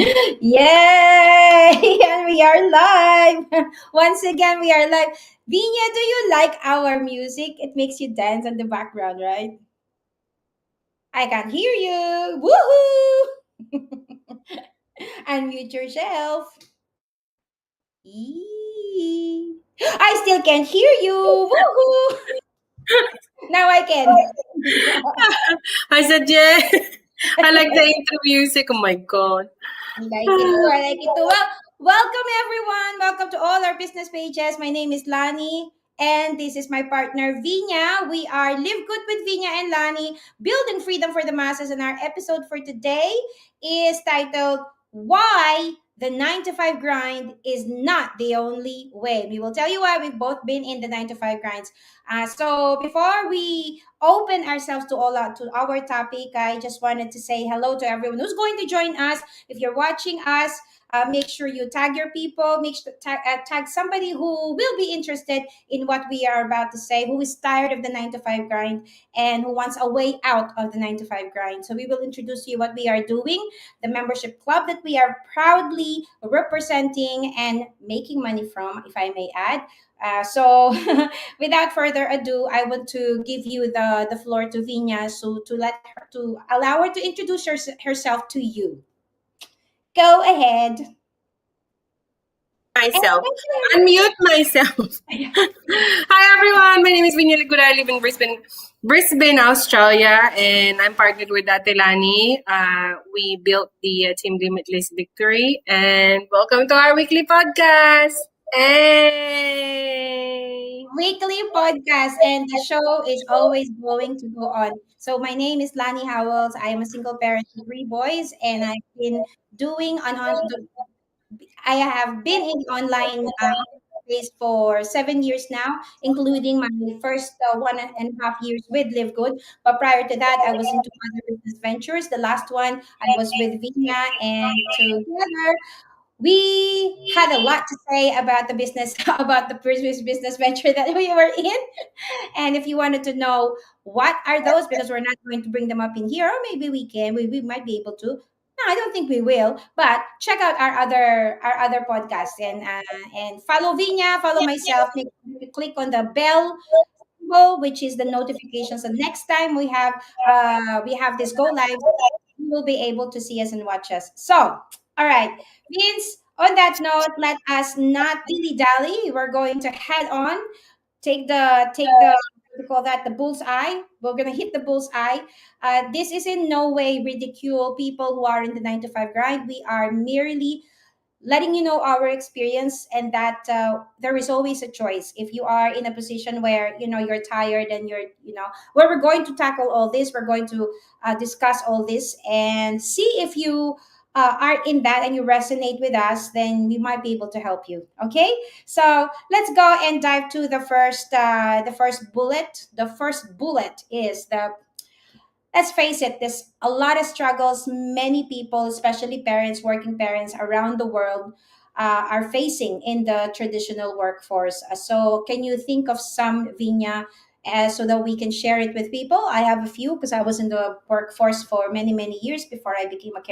Yay! And we are live. Once again, we are live. Vinia, do you like our music? It makes you dance in the background, right? I can hear you. Woohoo! Unmute yourself. Eee. I still can't hear you. Woohoo! Now I can. I said, yeah. I like the intro music. Oh my God. I like it too. I like it too. Well, welcome everyone. Welcome to all our business pages. My name is Lani, and this is my partner Vinia. We are Live Good with Vinia and Lani, building freedom for the masses. And our episode for today is titled "Why the 9 to 5 Grind is Not the Only Way." We will tell you why. We've both been in the 9 to 5 grinds. So before we open ourselves to to our topic, I just wanted to say hello to everyone who's going to join us. If you're watching us, make sure you tag your people, make sure to tag somebody who will be interested in what we are about to say, who is tired of the 9 to 5 grind and who wants a way out of the 9 to 5 grind. So we will introduce you what we are doing, the membership club that we are proudly representing and making money from, if I may add. So without further ado, I want to give you the floor to Vinya, so to allow her to introduce herself to you. Go ahead. Myself. Unmute myself. Hi, everyone. My name is Vinia. I live in Brisbane, Australia, and I'm partnered with Ate Lani. We built the Team Limitless Victory, and welcome to our weekly podcast. Hey! Weekly podcast, and the show is always going to go on. So my name is Lani Howells. I am a single parent of 3 boys, and I've been doing I have been in the online space for 7 years now, including my first 1.5 years with Livegood. But prior to that, I was into other business ventures. The last one, I was with Vinia, and together we had a lot to say about the business, about the previous business venture that we were in. And if you wanted to know what are those, because we're not going to bring them up in here, or maybe we can, we might be able to. No, I don't think we will. But check out our other podcasts and follow Vinya, follow myself. Make sure you click on the bell symbol, which is the notifications. And next time we have this go live, you will be able to see us and watch us. So, all right, Vince. On that note, let us not dilly dally. We're going to head on, take the what do you call that, the bullseye. We're gonna hit the bullseye. This is in no way ridicule people who are in the 9 to 5 grind. We are merely letting you know our experience, and that there is always a choice. If you are in a position where you're tired and where we're going to tackle all this, we're going to discuss all this and see if you are in that and you resonate with us, then we might be able to help you. Okay, so let's go and dive to the first bullet. The first bullet is the let's face it, there's a lot of struggles many people, especially parents, working parents around the world, are facing in the traditional workforce. So, can you think of some, Vinya, so that we can share it with people? I have a few because I was in the workforce for many, many years before I became a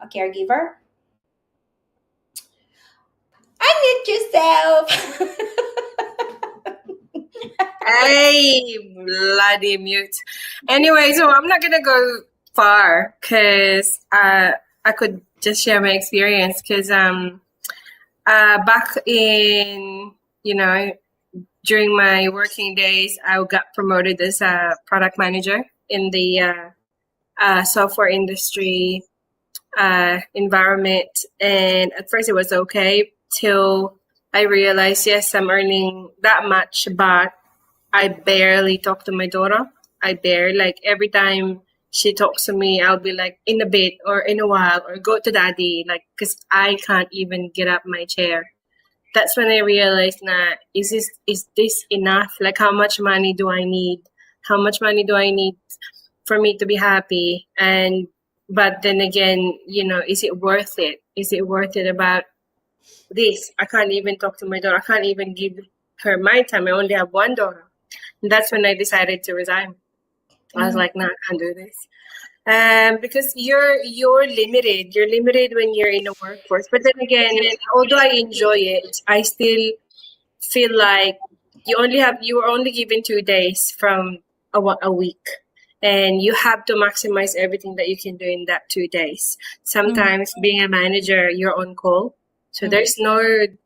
caregiver. Unmute yourself. Hey, bloody mute. Anyway, so I'm not gonna go far because I could just share my experience because back in during my working days, I got promoted as a product manager in the software industry environment, and at first it was okay till I realized, yes, I'm earning that much, but I barely talk to my daughter. I barely, like, every time she talks to me, I'll be like, in a bit or in a while, or go to daddy, like, because I can't even get up my chair. That's when I realized, nah, is this enough? Like, how much money do I need? How much money do I need for me to be happy? But then again, is it worth it? Is it worth it about this? I can't even talk to my daughter. I can't even give her my time. I only have one daughter. And that's when I decided to resign. I was like, no, I can't do this. Because you're limited. You're limited when you're in a workforce. But then again, although I enjoy it, I still feel like you were only given 2 days from a week, and you have to maximize everything that you can do in that 2 days. Mm, Sometimes being a manager, you're on call, so mm. there's no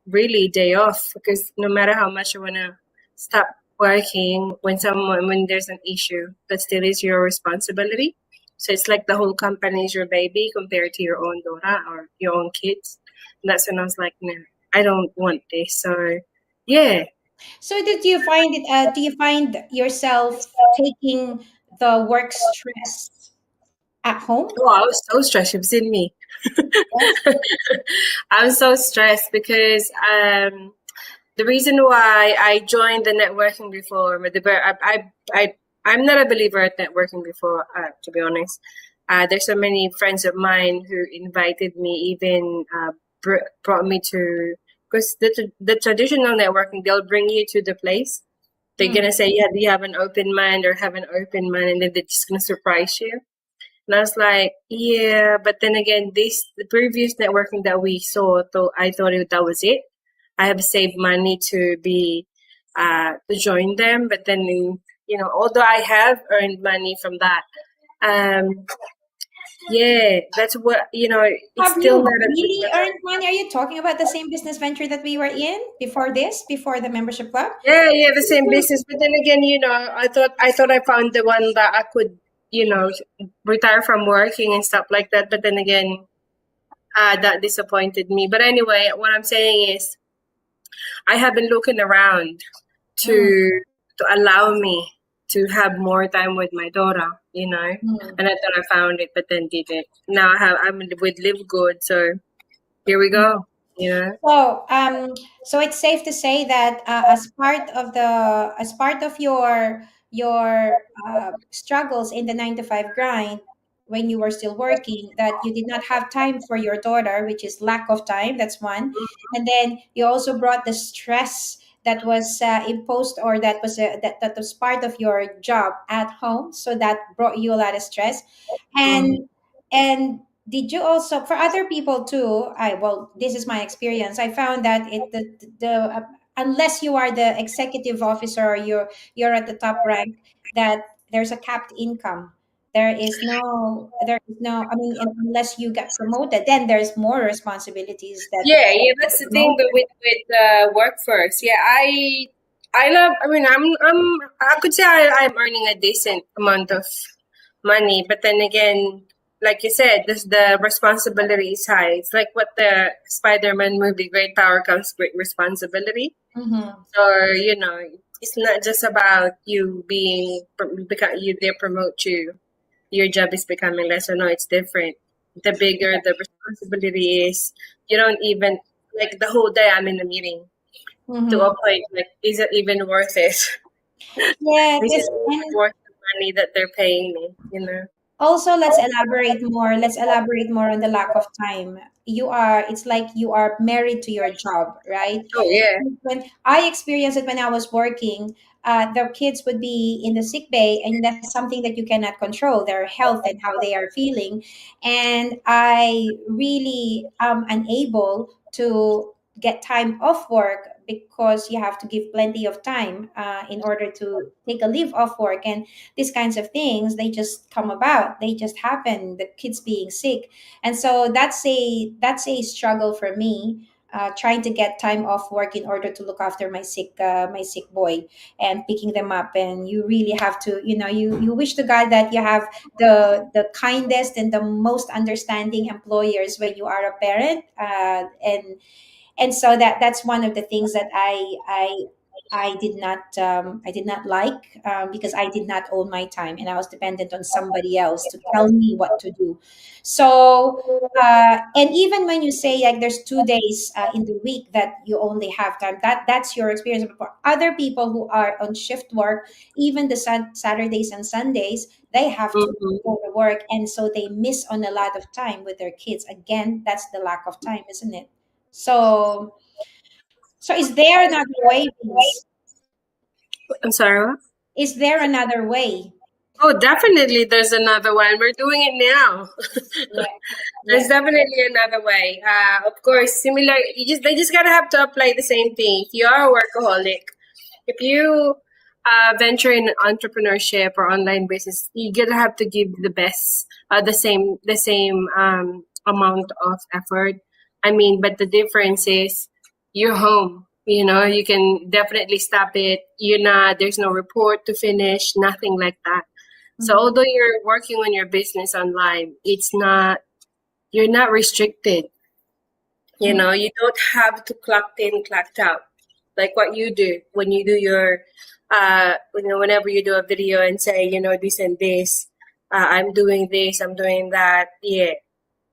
really day off, because no matter how much you want to stop working, when there's an issue, that still is your responsibility. So it's like the whole company is your baby compared to your own daughter or your own kids. And that's when I was like, no, I don't want this. So yeah. So did you find it? Do you find yourself taking the work stress at home? Oh, I was so stressed. You've seen me. Yes. I was so stressed because the reason why I joined the networking before, I'm not a believer at networking before, to be honest. There's so many friends of mine who invited me, even brought me to, because the traditional networking, they'll bring you to the place. They're Mm, gonna say, yeah, do you have an open mind or have an open mind, and then they're just gonna surprise you. And I was like, yeah, but then again, the previous networking that we saw, I thought that was it. I have saved money to join them, but then although I have earned money from that, um, yeah, that's what it's have still you not a really good. earned money? Are you talking about the same business venture that we were in before this, before the membership club? Yeah, yeah, the same business. But then again, I thought I found the one that I could, retire from working and stuff like that. But then again, that disappointed me. But anyway, what I'm saying is, I have been looking around Mm, to allow me to have more time with my daughter, mm, and I thought I found it, but then didn't. Now I'm with Livegood, so here we mm. go. You know. So, so it's safe to say that as part of your struggles in the 9 to 5 grind, when you were still working, that you did not have time for your daughter, which is lack of time. That's one, and then you also brought the stress that was imposed, or that was part of your job at home. So that brought you a lot of stress, Mm-hmm. and did you also, for other people too, well, this is my experience, I found that unless you are the executive officer, or you're at the top rank, that there's a capped income. There is no, I mean, unless you get promoted, then there's more responsibilities that Yeah, yeah, that's the thing. But promoted. with workforce, yeah, I love. I mean, I could say I'm earning a decent amount of money, but then again, like you said, the responsibility is high. It's like what the Spider-Man movie, "Great power comes great responsibility." Mhm. So it's not just about you because they promote you, your job is becoming less. Or no, it's different. The bigger the responsibility is, you don't even, like, the whole day I'm in a meeting, to a Mhm. point, like, is it even worth it? Yeah, Is it this even and worth the money that they're paying me? also, let's elaborate more on the lack of time. It's like you are married to your job, right? Oh yeah. When I experienced it when I was working, the kids would be in the sick bay, and that's something that you cannot control, their health and how they are feeling. And I really am unable to get time off work, because you have to give plenty of time in order to take a leave off work. And these kinds of things, they just come about, they just happen, the kids being sick. And so that's a struggle for me, trying to get time off work in order to look after my sick boy, and picking them up. And you really have to, you wish to God that you have the kindest and the most understanding employers when you are a parent. And so that's one of the things that I did not like, because I did not own my time, and I was dependent on somebody else to tell me what to do. So, and even when you say, like, there's 2 days in the week that you only have time, that's your experience. But for other people who are on shift work, even the Saturdays and Sundays, they have to Mm-hmm. go to work, and so they miss on a lot of time with their kids. Again, that's the lack of time, isn't it? So is there another way, Vince? I'm sorry, what? Is there another way? Oh, definitely. There's another one. We're doing it now. Yeah, There's yeah. definitely another way. Of course, similar. They just gotta have to apply the same thing. If you are a workaholic, if you venture in entrepreneurship or online business, you're gonna have to give the best, the same amount of effort. I mean, but the difference is you're home. You can definitely stop it. You're not. There's no report to finish. Nothing like that. So Mhm. although you're working on your business online, it's not. You're not restricted. Mhm. You don't have to clock in, clocked out, like what you do when you do your, whenever you do a video and say, this and this, I'm doing this, I'm doing that. Yeah.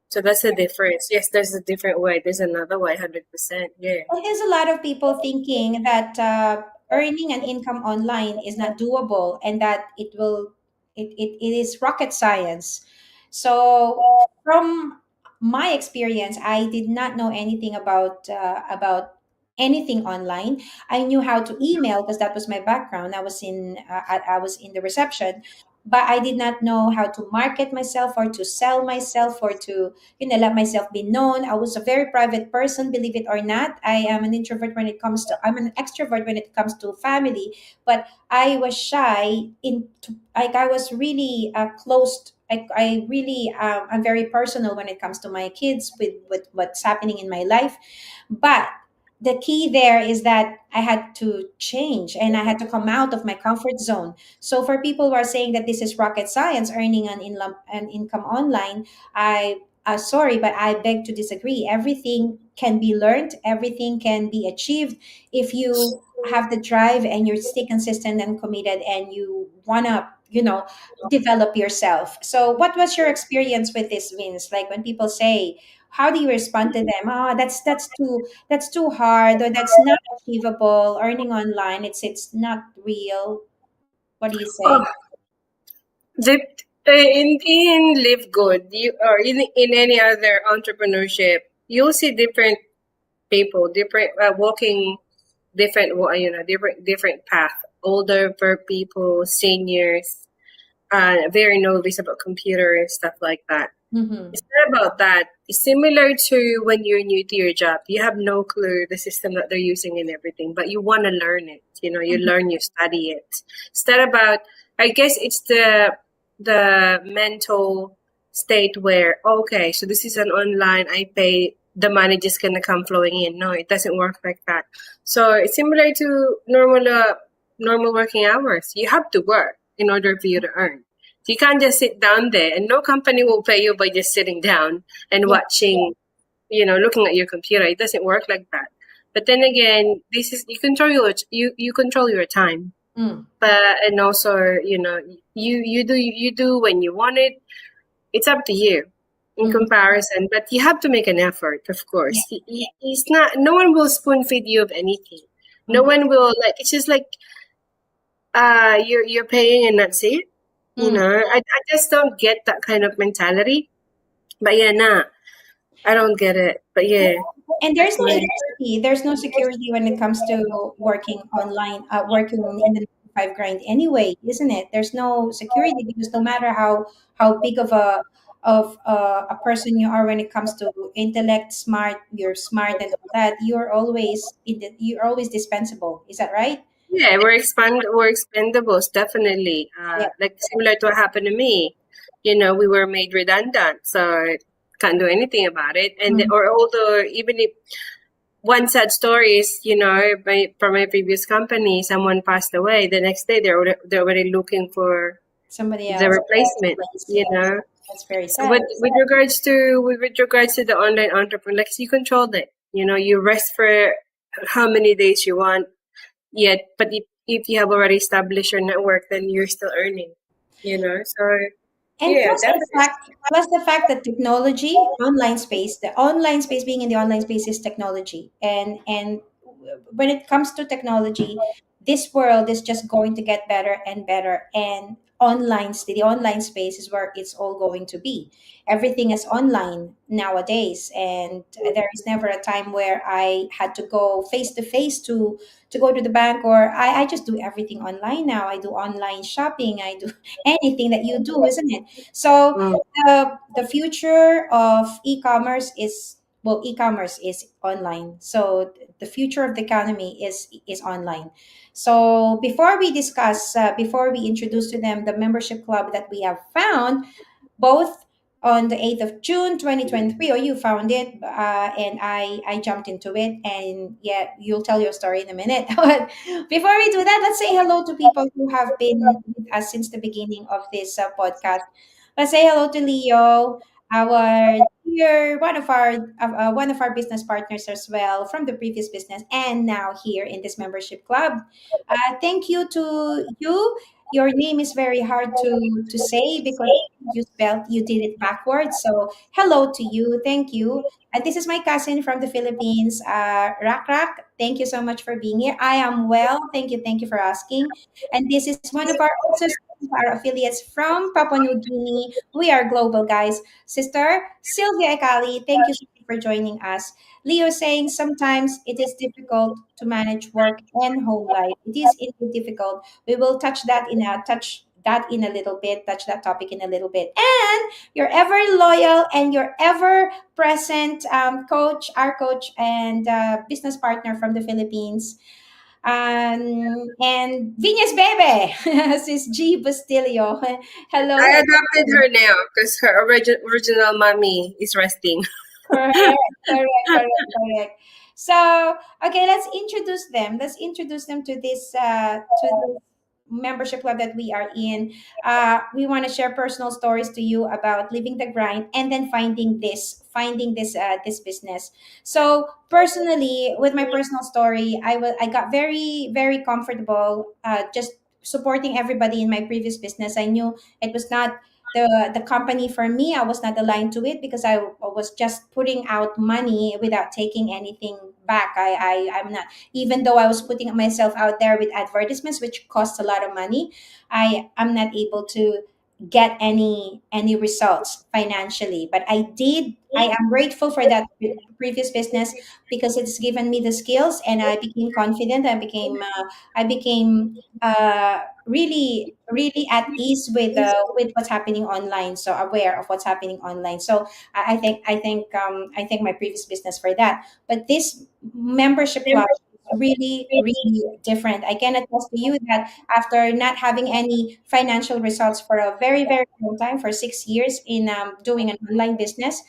So that's the difference. Yes, there's a different way. There's another way, 100%. Yeah. And there's a lot of people thinking that earning an income online is not doable and that it is rocket science. So from my experience, I did not know anything about anything online. I knew how to email because that was my background. I was in the reception, but I did not know how to market myself or to sell myself or to let myself be known. I was a very private person, believe it or not. I am an introvert when it comes to, I'm an extrovert when it comes to family, but I was shy like I was really closed. I really, I'm very personal when it comes to my kids with what's happening in my life. But the key there is that I had to change and I had to come out of my comfort zone. So for people who are saying that this is rocket science, earning an income online, sorry, but I beg to disagree. Everything can be learned, everything can be achieved if you have the drive and you stay consistent and committed and you want to, develop yourself. So, what was your experience with this, Vince? Like when people say, how do you respond to them? Oh, that's too hard, or that's not achievable. Earning online, it's not real. What do you Oh, say? the, in Livegood, or in any other entrepreneurship, you'll see different people, different walking different different path. Older for people, seniors, very novice about computer and stuff like that. Mm-hmm. It's not about that. It's similar to when you're new to your job. You have no clue the system that they're using and everything, but you want to learn it. You learn, you study it. It's not about. I guess it's the mental state where, okay, so this is an online. I pay. The money just gonna come flowing in. No, it doesn't work like that. So it's similar to normal working hours. You have to work in order for you to earn. You can't just sit down there, and no company will pay you by just sitting down and Yeah. watching, looking at your computer. It doesn't work like that. But then again, this is you control your time. Mm. But and also, you do when you want it. It's up to you in Mm. comparison, but you have to make an effort, of Yeah. course. It's not. No one will spoon feed you of anything. No Mm. one will like. It's just like you're paying and that's it. Mm. I just don't get that kind of mentality. But yeah, nah, I don't get it. But yeah, And there's that's no my. security. There's no security when it comes to working online, working in the 9 to 5 grind anyway, isn't it? There's no security because no matter how big of a person you are when it comes to intellect, you're smart and all that, you're always dispensable. Is that right? Yeah, we're expendables, definitely. Yeah. Like similar to what happened to me. We were made redundant, so can't do anything about it. And Mm. or although even if one sad story is, from my previous company, someone passed away. The next day, they're already looking for Somebody the else. replacement. You Yes. know. That's very So sad. with regards to the online entrepreneur, like you control it. You rest for how many days you want. Yet, but if you have already established your network, then you're still earning. So And yeah, definitely. plus the fact that technology, the online space being in the online space is technology. And when it comes to technology, this world is just going to get better and better. And the online space is where it's all going to be. Everything is online nowadays, and there is never a time where I had to go face to face to go to the bank, or I just do everything online now. I do online shopping, I do anything that you do, isn't it? So Mm. the future of e-commerce is, well, e-commerce is online. So the future of the economy is online. So before we introduce to them the membership club that we have found, both on the 8th of June 2023, or you found it, and I jumped into it. And yeah, you'll tell your story in a minute. But before we do that, let's say hello to people who have been with us since the beginning of this podcast. Let's say hello to Leo, our dear one of our business partners as well from the previous business, and now here in this membership club. Thank you to you. Your name is very hard to say because you did it backwards. So hello to you. Thank you. And this is my cousin from the Philippines, Rak Rak. Thank you so much for being here. I am well. Thank you. Thank you for asking. And this is one of our affiliates from Papua New Guinea. We are global, guys. Sister Sylvia Ekali, thank you so much for joining us. Leo saying sometimes it is difficult to manage work and home life. It is indeed difficult. We will touch that topic in a little bit. And your ever loyal and your ever present coach, our coach and business partner from the Philippines, and Vinia's baby, Sis G Bastilio. Hello, I adopted hello. her now because her original mommy is resting. Correct, correct. So, okay, let's introduce them. Let's introduce them to this membership club that we are in. We want to share personal stories to you about living the grind and then finding this business. So, personally, with my personal story, I got very comfortable just supporting everybody in my previous business. I knew it was not the company for me. I was not aligned to it because I was just putting out money without taking anything back. I'm not, even though I was putting myself out there with advertisements which cost a lot of money, I'm not able to get any results financially. But I am grateful for that previous business because it's given me the skills, and I became confident. I became really at ease with what's happening online, so aware of what's happening online. So I thank my previous business for that. But this membership club is really different. I can attest to you that after not having any financial results for a very long time, for 6 years in doing an online business,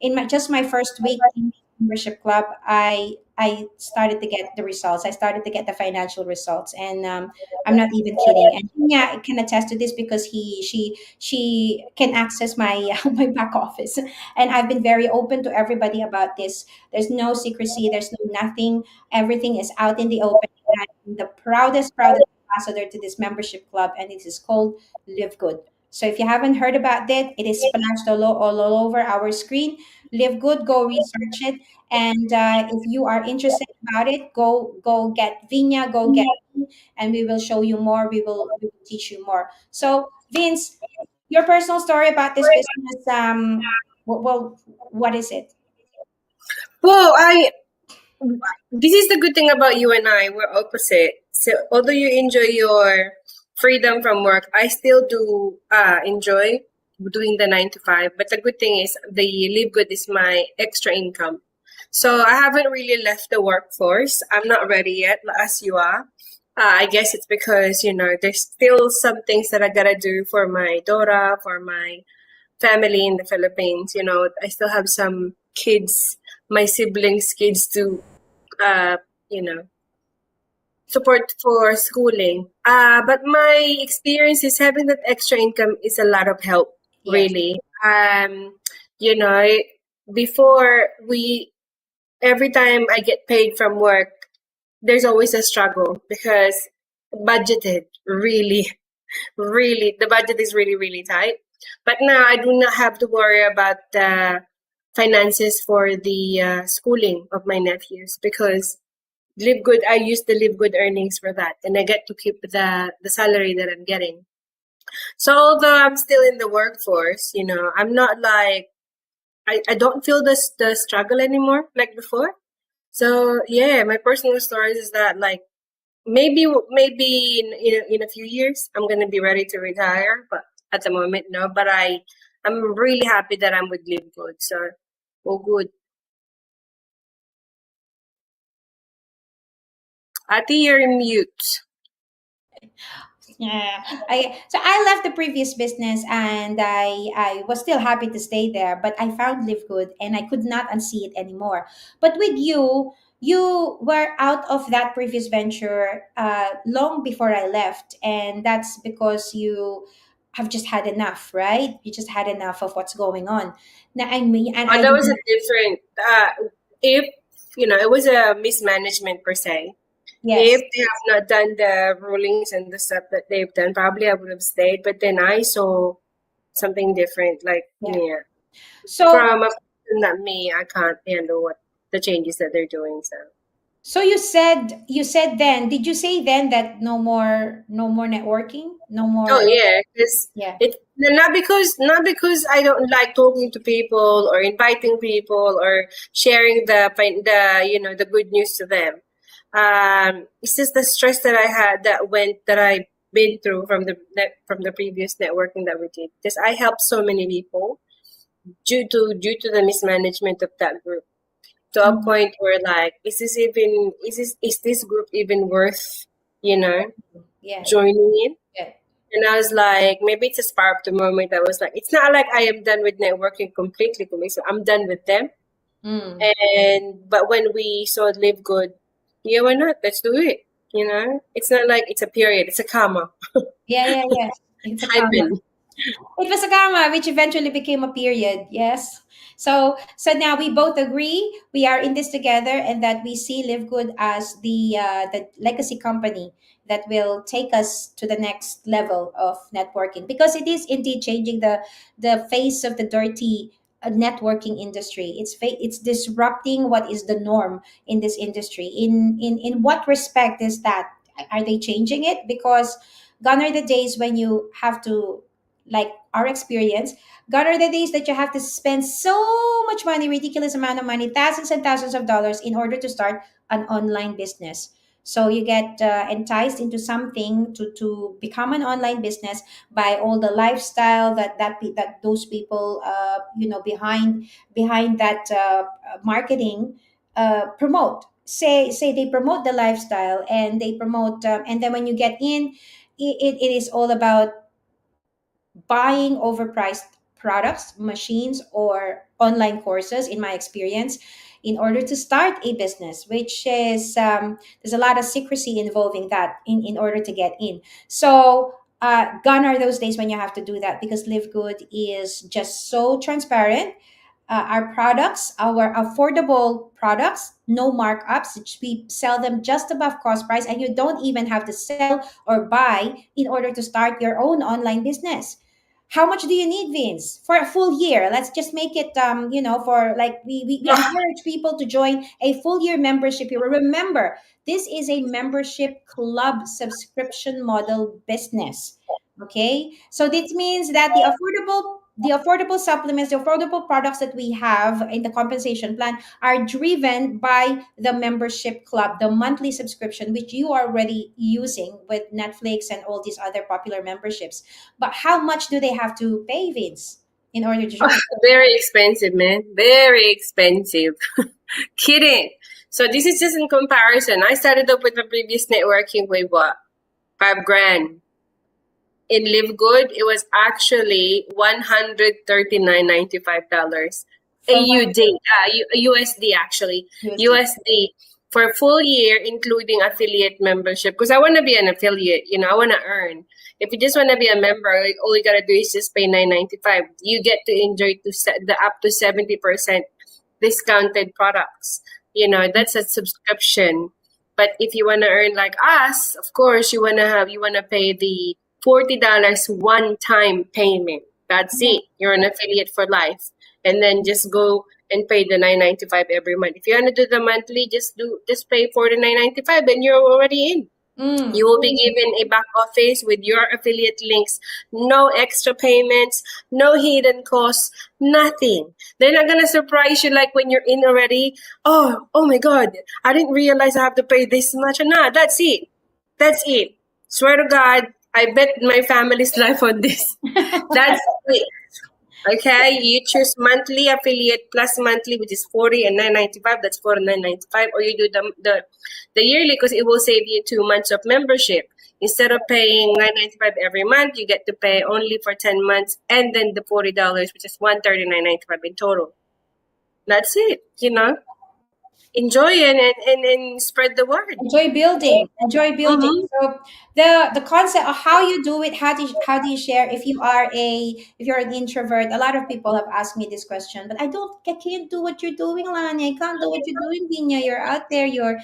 in my first week in membership club, I started to get the results. I started to get the financial results, and I'm not even kidding. And yeah, I can attest to this because she can access my my back office, and I've been very open to everybody about this. There's no secrecy. There's no nothing. Everything is out in the open. And I'm the proudest ambassador to this membership club, and it is called Livegood. So if you haven't heard about that, it is splashed all over our screen. Livegood, go research it. And if you are interested about it, go get Vinia, go get me, and we will show you more. We will teach you more. So Vince, your personal story about this business. What is it? Well, this is the good thing about you and I. We're opposite. So although you enjoy your freedom from work, I still do enjoy doing the 9 to 5. But the good thing is the Live Good is my extra income. So I haven't really left the workforce. I'm not ready yet, as you are. I guess it's because, there's still some things that I gotta do for my daughter, for my family in the Philippines. I still have some kids, my siblings' kids to, uh, you know, support for schooling. But my experience is having that extra income is a lot of help, Yes, really. You know, before every time I get paid from work, there's always a struggle because budgeted really, really, the budget is really, really tight. But now I do not have to worry about the finances for the schooling of my nephews because Live Good, I use the Live Good earnings for that, and I get to keep the salary that I'm getting. So although I'm still in the workforce, I'm not like I don't feel the struggle anymore like before. So yeah, my personal stories is that like maybe in a few years I'm gonna be ready to retire, but at the moment no. But I'm really happy that I'm with Livegood. So all good. Ati, you're mute. Yeah. I left the previous business and I was still happy to stay there, but I found Live Good and I could not unsee it anymore. But with you, you were out of that previous venture long before I left, and that's because you have just had enough, right? You just had enough of what's going on. Now I mean, and Oh, I that was a different. If it was a mismanagement per se. If yes, they have not done the rulings and the stuff that they've done, probably I would have stayed. But then I saw something different. Like, yeah. yeah, So from a person that me, I can't handle what the changes that they're doing. So, So you said then, did you say then that no more networking? No oh more yeah, because yeah. not because I don't like talking to people or inviting people or sharing the good news to them. It's just the stress that I had that I been through from the previous networking that we did, because I helped so many people due to the mismanagement of that group, to a Mm, point where like, is this group even worth you know yeah. joining in? Yeah. And I was like, maybe it's a spark of the moment. I was like, it's not like I am done with networking completely. So I'm done with them. Mm, But when we saw Live Good, yeah, why not? Let's do it. It's not like it's a period. It's a comma. yeah, yeah, yeah. It's a comma. Hyphen. It was a gamma, which eventually became a period. Yes. So now we both agree we are in this together, and that we see Live Good as the legacy company that will take us to the next level of networking, because it is indeed changing the face of the dirty networking industry. It's disrupting what is the norm in this industry. In what respect is that? Are they changing it? Because gone are the days when you have to, like our experience, gone are the days that you have to spend so much money, ridiculous amount of money, thousands and thousands of dollars in order to start an online business. So you get enticed into something to become an online business by all the lifestyle that those people behind that marketing promote. Say they promote the lifestyle, and they promote and then when you get in, it is all about buying overpriced products, machines, or online courses, in my experience, in order to start a business, which is there's a lot of secrecy involving that in order to get in. So gone are those days when you have to do that, because Live Good is just so transparent. Our products, our affordable products, no markups. We sell them just above cost price, and you don't even have to sell or buy in order to start your own online business. How much do you need, Vince, for a full year? Let's just make it, for like we encourage people to join a full year membership here. Remember, this is a membership club subscription model business. Okay, so this means that the affordable supplements, the affordable products that we have in the compensation plan are driven by the membership club, the monthly subscription, which you are already using with Netflix and all these other popular memberships. But how much do they have to pay, Vince, in order to join? Very expensive, man. Very expensive. Kidding. So this is just in comparison. I started up with the previous networking with what? 5 grand. In Live Good, it was actually $139.95. For one USD actually. USD. USD for a full year, including affiliate membership. Because I want to be an affiliate, I want to earn. If you just want to be a member, like, all you gotta do is just pay $9.95. You get to enjoy the up to 70% discounted products. That's a subscription. But if you want to earn like us, of course, you wanna pay the $40 one-time payment. That's it. You're an affiliate for life, and then just go and pay the $9.95 every month. If you want to do the monthly, just pay $49.95, and you're already in. Mm. You will be given a back office with your affiliate links, no extra payments, no hidden costs, nothing. They're not gonna surprise you like when you're in already. Oh my God, I didn't realize I have to pay this much. Nah, that's it. That's it. Swear to God, I bet my family's life on this. That's it. Okay, you choose monthly affiliate plus monthly, which is 40 and 995. That's 49.95, or you do the yearly because it will save you 2 months of membership. Instead of paying 995 every month, you get to pay only for 10 months, and then the $40, which is 139.95 in total. That's it. Enjoy it and spread the word. Enjoy building. Mm-hmm. So the concept of how you do it, how do you share, if you're an introvert. A lot of people have asked me this question, but I can't do what you're doing, Lani. I can't do what you're doing, Vinia. You're out there, you're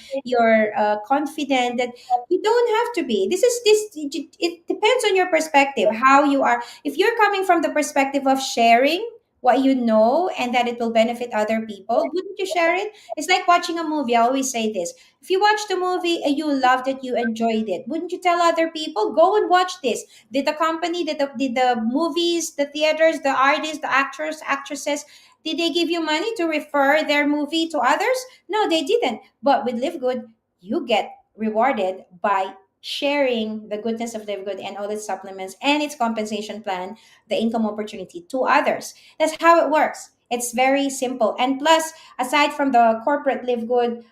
confident. That you don't have to be. It depends on your perspective, how you are. If you're coming from the perspective of sharing what you know and that it will benefit other people, wouldn't you share it? It's like watching a movie. I always say this. If you watched a movie and you loved it, you enjoyed it, wouldn't you tell other people, go and watch this? Did the company, did the movies, the theaters, the artists, the actors, actresses, did they give you money to refer their movie to others? No, they didn't. But with Live Good, you get rewarded by sharing the goodness of Live Good and all its supplements and its compensation plan, the income opportunity to others. That's how it works. It's very simple. And plus, aside from the corporate Live Good,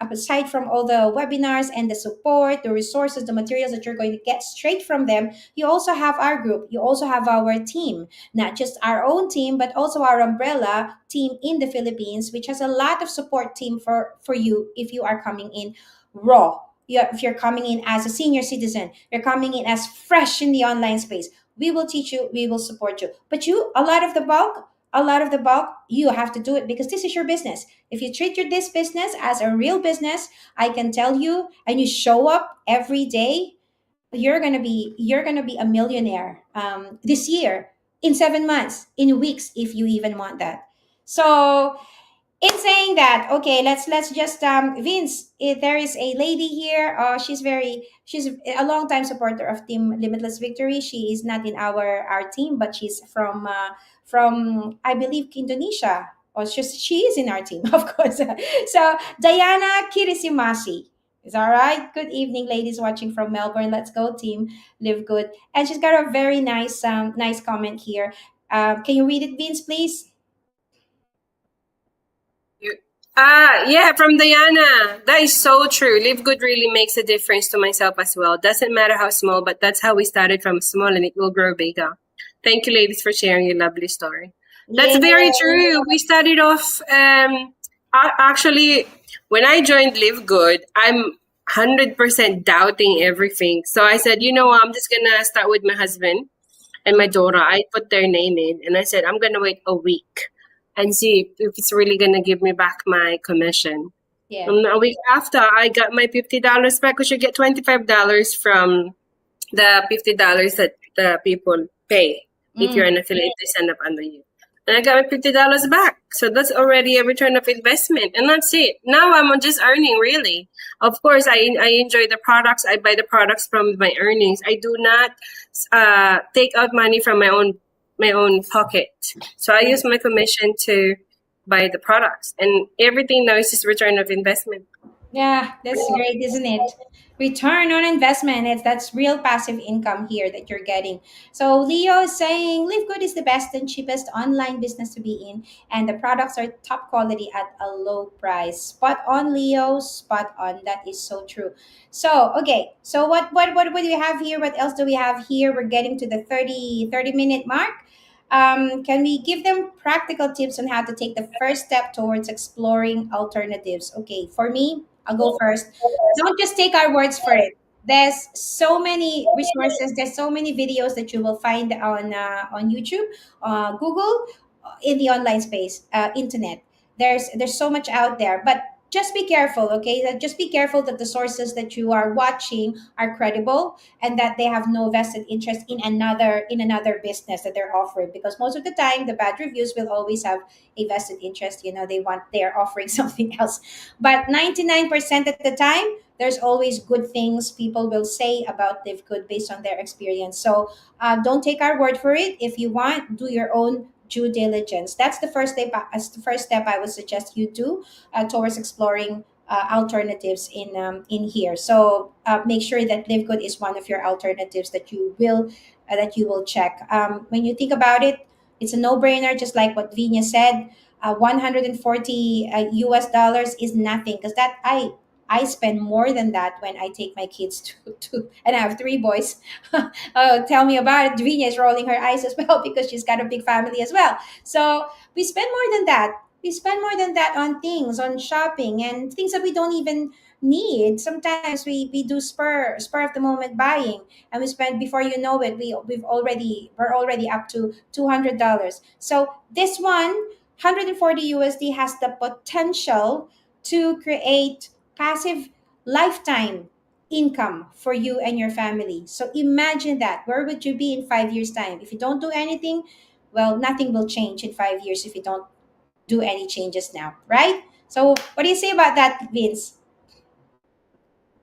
aside from all the webinars and the support, the resources, the materials that you're going to get straight from them, you also have our group. You also have our team, not just our own team, but also our umbrella team in the Philippines, which has a lot of support team for you if you are coming in raw. If you're coming in as a senior citizen, you're coming in as fresh in the online space. We will teach you, we will support you. But a lot of the bulk, you have to do it because this is your business. If you treat this business as a real business, I can tell you, and you show up every day, you're gonna be a millionaire this year, in 7 months, in weeks, if you even want that. So in saying that, okay, let's just Vince, there is a lady here. She's a long time supporter of Team Limitless Victory. She is not in our team, but she's from I believe Indonesia. Or she is in our team, of course. So Diana Kirisimasi is all right. Good evening, ladies watching from Melbourne. Let's go, team Live Good. And she's got a very nice comment here. Can you read it, Vince, please? Yeah, from Diana. That is so true. Live Good really makes a difference to myself as well. Doesn't matter how small, but that's how we started from small and it will grow bigger. Thank you, ladies, for sharing your lovely story. That's Yeah. very true. We started off, actually, when I joined Live Good, I'm 100% doubting everything. So I said, you know what, I'm just going to start with my husband and my daughter. I put their name in and I said, I'm going to wait a week and see if it's really going to give me back my commission. Yeah. And a week after, I got my $50 back, because you get $25 from the $50 that the people pay. If you're an affiliate, they send up under you. And I got my $50 back. So that's already a return of investment. And that's it. Now I'm just earning, really. Of course, I enjoy the products. I buy the products from my earnings. I do not take out money from my own pocket. So I use my commission to buy the products. And everything now is just return of investment. Yeah, that's great, isn't it? Return on investment. That's real passive income here that you're getting. So Leo is saying Live Good is the best and cheapest online business to be in, and the products are top quality at a low price. Spot on, Leo. Spot on. That is so true. So okay. So what do we have here? What else do we have here? We're getting to the 30 minute mark. Can we give them practical tips on how to take the first step towards exploring alternatives? Okay, for me, I'll go first. Don't just take our words for it. There's so many resources. There's so many videos that you will find on YouTube, Google, in the online space, internet. There's so much out there. But just be careful, okay? Just be careful that the sources that you are watching are credible, and that they have no vested interest in another business that they're offering, because most of the time the bad reviews will always have a vested interest. They're offering something else. But 99% of the time, there's always good things people will say about Livegood based on their experience. So don't take our word for it. If you want, do your own due diligence. That's the first step. As the first step, I would suggest you do towards exploring alternatives in here. So make sure that Livegood is one of your alternatives that you will check. When you think about it, it's a no-brainer. Just like what Vinia said, 140 US dollars is nothing, because that I spend more than that when I take my kids to and I have three boys. Tell me about it. Vinia is rolling her eyes as well because she's got a big family as well. So we spend more than that. We spend more than that on things, on shopping and things that we don't even need. Sometimes we do spur of the moment buying, and we spend, before you know it, we're already up to $200. So this 140 USD has the potential to create passive lifetime income for you and your family. So imagine that. Where would you be in 5 years' time? If you don't do anything, well, nothing will change in 5 years if you don't do any changes now, right? So what do you say about that, Vince?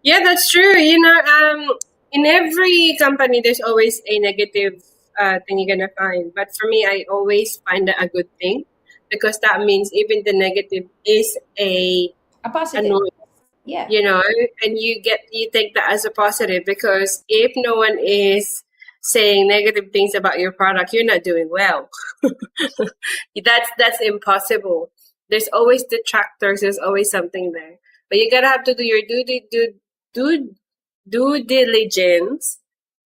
Yeah, that's true. In every company, there's always a negative thing you're gonna find. But for me, I always find that a good thing, because that means even the negative is A a positive. noise, Yeah. you know, and you take that as a positive, because if no one is saying negative things about your product, you're not doing well. That's impossible. There's always detractors. There's always something there, but you gotta have to do your do due diligence,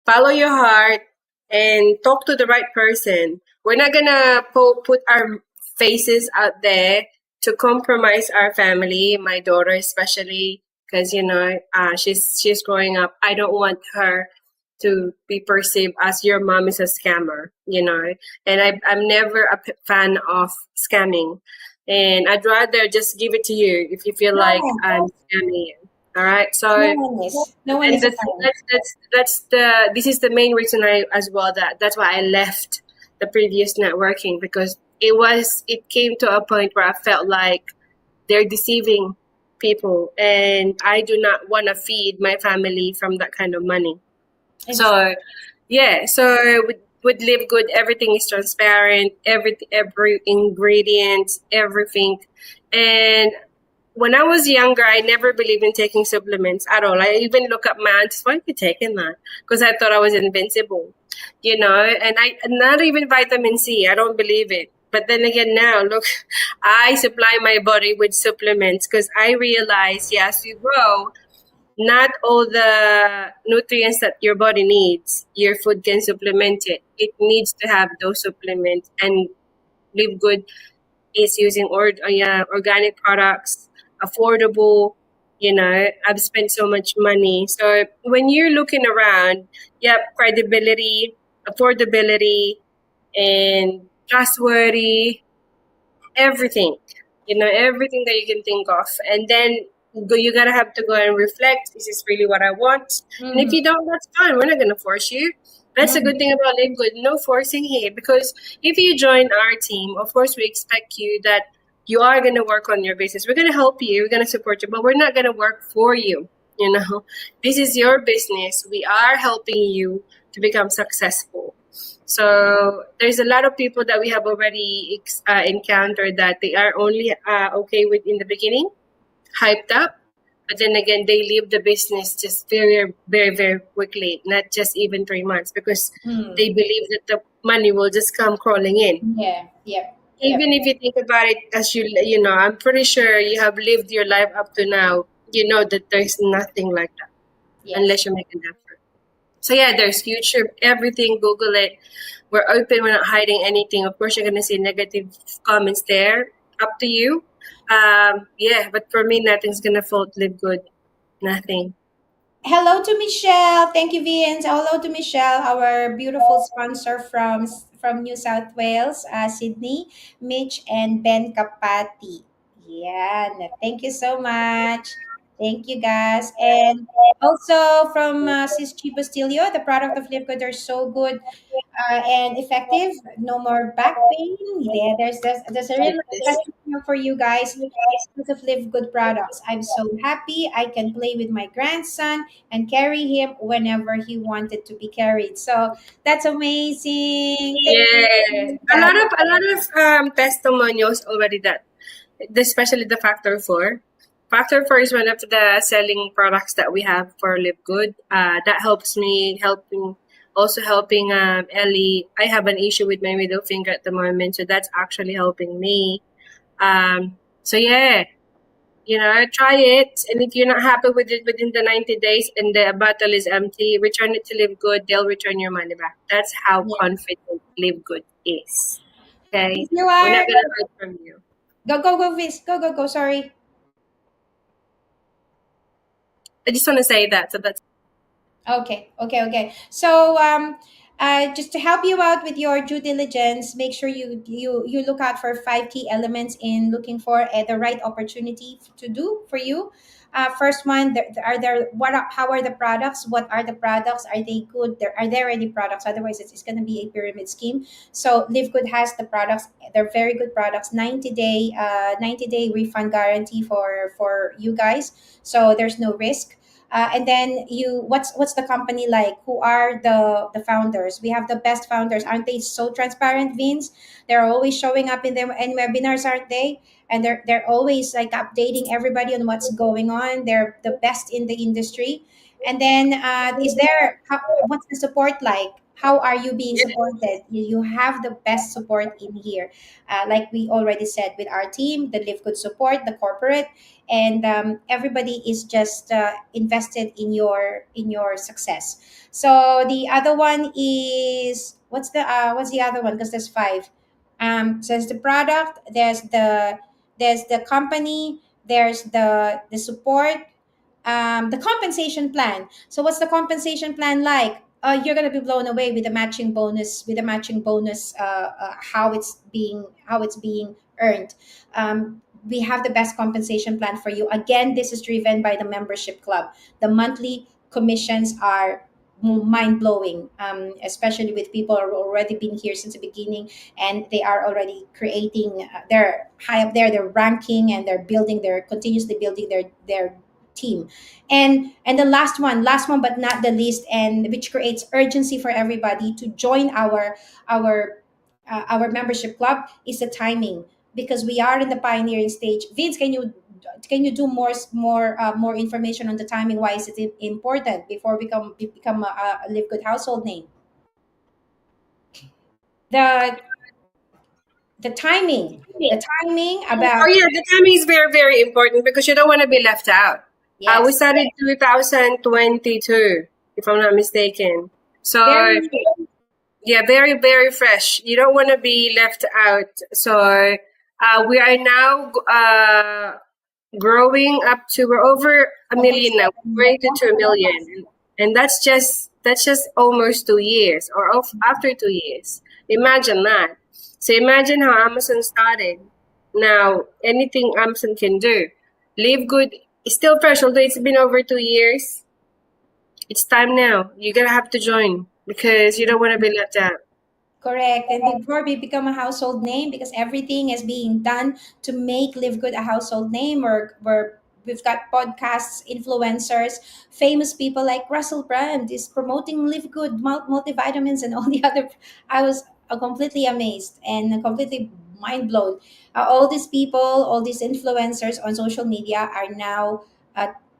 follow your heart, and talk to the right person. We're not gonna put our faces out there to compromise our family. My daughter, especially, because she's growing up. I don't want her to be perceived as your mom is a scammer. And I'm never a fan of scamming. And I'd rather just give it to you if you feel No like one. I'm scamming you. All right. No So one is. No one and is a the, fan. this is the main reason I as well that's why I left the previous networking, because it came to a point where I felt like they're deceiving people, and I do not want to feed my family from that kind of money. Exactly. So yeah, so with Live Good, everything is transparent, every ingredient, everything. And when I was younger, I never believed in taking supplements at all. I even look at my aunties, why are you taking that? Because I thought I was invincible, and not even vitamin C. I don't believe it. But then again, now look, I supply my body with supplements because I realize, as you grow, not all the nutrients that your body needs, your food can supplement it. It needs to have those supplements, and Live Good is using organic products, affordable. I've spent so much money. So when you're looking around, credibility, affordability, and trustworthy, everything, everything that you can think of. And then you gotta have to go and reflect, is this really what I want? And if Mm-hmm. you don't, that's fine, we're not gonna force you. That's a good thing about Live Good, no forcing here, because if you join our team, of course we expect you that you are going to work on your business. We're going to help you, we're going to support you, but we're not going to work for you. This is your business, we are helping you to become successful. So there's a lot of people that we have already encountered that they are only okay with in the beginning, hyped up, but then again they leave the business just very, very, very quickly, not just even 3 months, because Mm. they believe that the money will just come crawling in. Yeah. Yep. Yep. Even if you think about it, as I'm pretty sure you have lived your life up to now. You know that there's nothing like that Yes. unless you make an effort. So yeah, there's future everything. Google it. We're open. We're not hiding anything. Of course, you're gonna see negative comments there. Up to you. Yeah, but for me, nothing's gonna fault Live Good. Nothing. Hello to Michelle. Thank you, Vince. Hello to Michelle, our beautiful sponsor from New South Wales, Sydney, Mitch and Ben Kapati. Yeah, thank you so much. Thank you, guys. And also from Sis Chi Bastilio, the product of Livegood are so good and effective. No more back pain. Yeah, there's a real testimonial for you guys because of Livegood products. I'm so happy I can play with my grandson and carry him whenever he wanted to be carried. So that's amazing. Thank Yes, you, guys. a lot of testimonials already that, especially the Factor Four. Factor Four is one of the selling products that we have for Live Good. That helps me helping also helping Ellie. I have an issue with my middle finger at the moment, so that's actually helping me. So yeah, try it, and if you're not happy with it within the 90 days and the bottle is empty, return it to Live Good. They'll return your money back. That's how Yeah. confident Live Good is. If Okay, you we're are not gonna hide from you. go, Vince. Go. Sorry. I just want to say that. So that's Okay. So, just to help you out with your due diligence, make sure you look out for five key elements in looking for the right opportunity to do for you. First one, are there how are the products? What are the products? Are they good? Are there any products? Otherwise, it's going to be a pyramid scheme. So, Livegood has the products. They're very good products. 90-day refund guarantee for you guys. So there's no risk. And then what's the company like? Who are the founders? We have the best founders. Aren't they so transparent, Vince? They're always showing up in webinars, aren't they? And they're always like updating everybody on what's going on. They're the best in the industry. And then what's the support like? How are you being supported? You have the best support in here. Like we already said, with our team, the Live Good support, the corporate, and everybody is just invested in your success. So the other one is what's the other one, because there's five. So there's the product, there's the company, there's the support, the compensation plan. So what's the compensation plan like? You're gonna be blown away with the matching bonus, how it's being earned. We have the best compensation plan for you. Again, this is driven by the membership club. The monthly commissions are mind blowing, especially with people who are already been here since the beginning, and they are already creating. They're high up there. They're ranking and they're building. They're continuously building their team. And the last one but not the least, and which creates urgency for everybody to join our membership club, is the timing, because we are in the pioneering stage. Vince, can you do more information on the timing? Why is it important before become a Live Good household name? The the timing Oh about. yeah, the timing is very very important because you don't want to be left out. We Yes, started 2022, if I'm not mistaken. So very. yeah, very very fresh. You don't want to be left out. So we are now growing up to, we're over a million now. We're into 2 million, and that's just almost 2 years, or after 2 years. Imagine that. So imagine how Amazon started. Now anything Amazon can do. Live Good is still fresh, although it's been over 2 years. It's time now. You're gonna have to join because you don't want to be left out. Correct. And before we become a household name, because everything is being done to make Live Good a household name, or we've got podcasts, influencers, famous people like Russell Brand is promoting Live Good multivitamins and all the other. I was completely amazed and completely mind blown. All these people, all these influencers on social media are now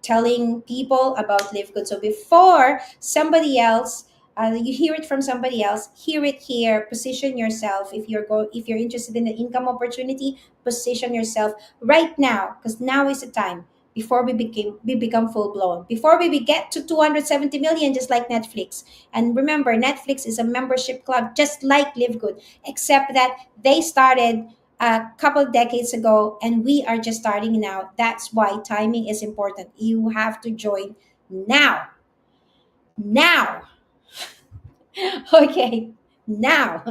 telling people about Live Good. So before somebody else, you hear it from somebody else, hear it here. Position yourself. If you're interested in the income opportunity, position yourself right now, because now is the time, before we become full blown, before we get to 270 million, just like Netflix. And remember, Netflix is a membership club just like Live Good, except that they started a couple decades ago and we are just starting now. That's why timing is important. You have to join now. Now. Okay. now.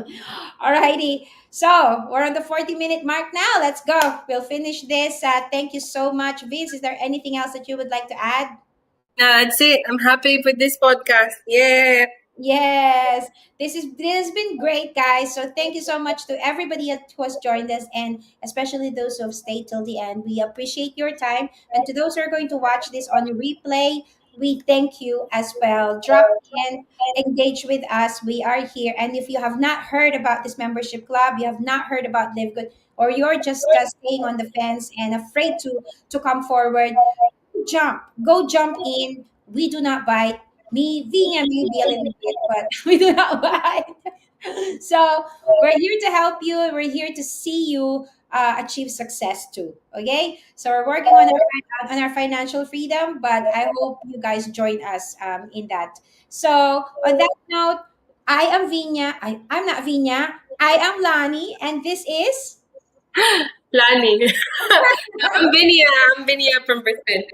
Alrighty. So we're on the 40-minute mark now. Let's go. We'll finish this. Thank you so much, Vince. Is there anything else that you would like to add? No, that's it. I'm happy with this podcast. Yeah. Yes, this has been great, guys. So thank you so much to everybody who has joined us, and especially those who have stayed till the end. We appreciate your time, and to those who are going to watch this on replay, we thank you as well. Drop in, engage with us. We are here, and if you have not heard about this membership club, you have not heard about Livegood, or you're just staying on the fence and afraid to come forward, go jump in. We do not bite. Me, Vinia maybe a little bit, but we do not bite. So we're here to help you. We're here to see you achieve success too. Okay, so we're working on our financial freedom, but I hope you guys join us in that. So on that note, I am Vinia. I'm not Vinia. I am Lani, and this is. Lani. I'm Vinia. I'm Vinia from Brisbane.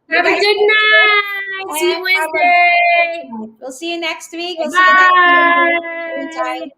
You Have a guys good night. See and you have a Wednesday. good night. We'll see you next week. We'll see you next week. Bye. Anytime.